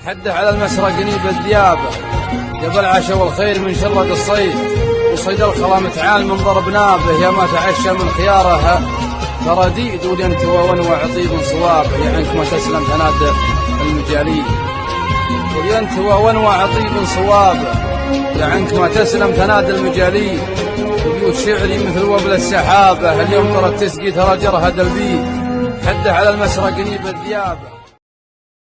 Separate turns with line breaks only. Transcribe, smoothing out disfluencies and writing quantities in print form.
حده على المسرى قنيب الذيابة، قبل عشا والخير من شرد الصيد، وصيد الخلا متعال من ضرب نابه، يا ما تعشى من خيارها فرديد، ولينتوى ونوع طيب صوابه، يعنك ما تسلم تنادى المجالي، ولينتوى ونوع طيب صوابه، يعنك ما تسلم تنادى المجالي، وبيوت شعري مثل وبل السحابه، اليوم ترى تسقي ترى جرها دلبيد، حده على المسرى قنيب الذيابه.